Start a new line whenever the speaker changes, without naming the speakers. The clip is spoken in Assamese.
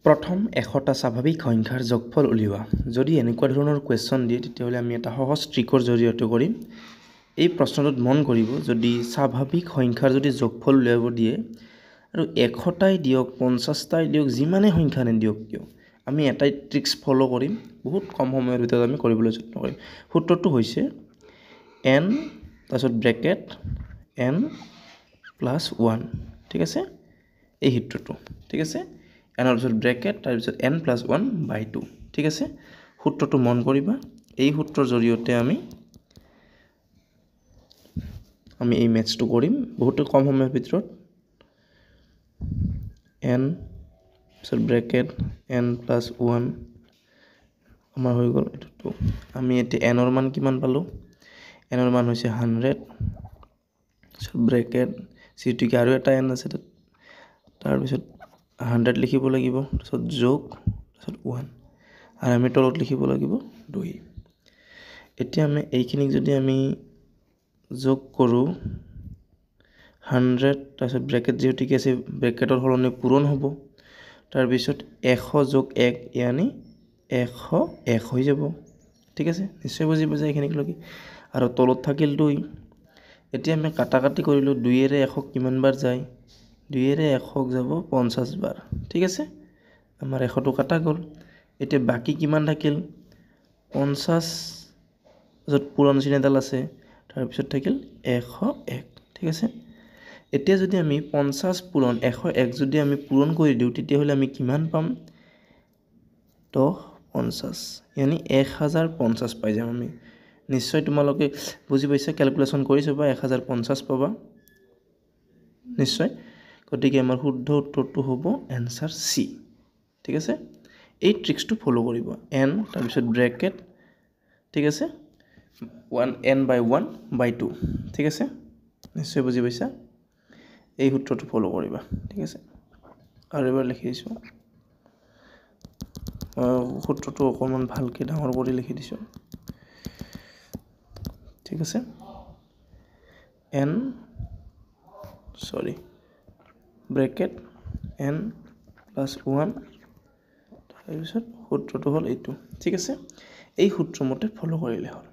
প্ৰথম 100টা স্বাভাৱিক সংখ্যাৰ যোগফল উলিওৱা। যদি এনেকুৱা ধৰণৰ কুৱেশ্যন দিয়ে তেতিয়াহ'লে আমি এটা সহজ ট্ৰিকৰ জৰিয়তে কৰিম। এই প্ৰশ্নটোত মন কৰিব, যদি স্বাভাৱিক সংখ্যাৰ যদি যোগফল উলিয়াব দিয়ে আৰু 100টাই দিয়ক 50টাই দিয়ক যিমানে সংখ্যা নিদিয়ক কিয় আমি এটাই ট্ৰিক্স ফ'ল' কৰিম, বহুত কম সময়ৰ ভিতৰত আমি কৰিবলৈ যত্ন কৰিম। সূত্ৰটো হৈছে n তাৰপিছত ব্ৰেকেট n প্লাছ 1, ঠিক আছে, এই সূত্ৰটো, ঠিক আছে, এনৰ পিছত ব্ৰেকেট তাৰপিছত n প্লাছ 1/2, ঠিক আছে। সূত্ৰটো মন কৰিবা, এই সূত্ৰৰ জৰিয়তে আমি এই মেথছটো কৰিম বহুত কম সময়ৰ ভিতৰত। n তাৰপিছত ব্ৰেকেট n প্লাছ 1 আমাৰ হৈ গ'ল এইটো 2। আমি এতিয়া এনৰ মান কিমান পালোঁ? এনৰ মান হৈছে 100, ব্ৰেকেট যিহেতুকে আৰু এটা n আছে তাৰপিছত 100 লিখিব লাগিব, তাৰপিছত যোগ তাৰপিছত 1 আৰু আমি তলত লিখিব লাগিব 2। এতিয়া আমি এইখিনিক যদি আমি যোগ কৰোঁ 100 তাৰপিছত ব্ৰেকেট যিহেতুকে আছে ব্ৰেকেটৰ সলনি পূৰণ হ'ব, তাৰপিছত 100 যোগ 1 ইয়ানি 101 হৈ যাব, ঠিক আছে, নিশ্চয় বুজি পাইছে এইখিনিলৈকে। আৰু তলত থাকিল 2। এতিয়া আমি কাটাকাটি কৰিলোঁ, 2ৰে 100 কিমান বাৰ যায়? 2ৰে 100 যাব 50 বাৰ, ঠিক আছে, আমাৰ 100টো কাটা গ'ল। এতিয়া বাকী কিমান থাকিল? 50 য'ত পূৰণ চিন এডাল আছে, তাৰপিছত থাকিল 101, ঠিক আছে। এতিয়া যদি আমি 50 পূৰণ 101 যদি আমি পূৰণ কৰি দিওঁ তেতিয়াহ'লে আমি কিমান পাম? 1050 ইয়ানি 1050 পাই যাম আমি। নিশ্চয় তোমালোকে বুজি পাইছা, কেলকুলেশ্যন কৰি চাবা, 1050 পাবা নিশ্চয়। গতিকে আমাৰ শুদ্ধ উত্তৰটো হ'ব এনচাৰ চি, ঠিক আছে। এই ট্ৰিক্সটো ফ'ল' কৰিব, n তাৰপিছত ব্ৰেকেট, ঠিক আছে, n/1/2, ঠিক আছে, নিশ্চয় বুজি পাইছা। এই সূত্ৰটো ফ'ল' কৰিবা, ঠিক আছে। আৰু এবাৰ লিখি দিছোঁ, সূত্ৰটো অকণমান ভালকৈ ডাঙৰ কৰি লিখি দিছোঁ, ঠিক আছে। ব্ৰেকেট n প্লাছ 1 তাৰপিছত সূত্ৰটো হ'ল এইটো, ঠিক আছে। এই সূত্ৰমতে ফ'ল' কৰিলে হ'ল।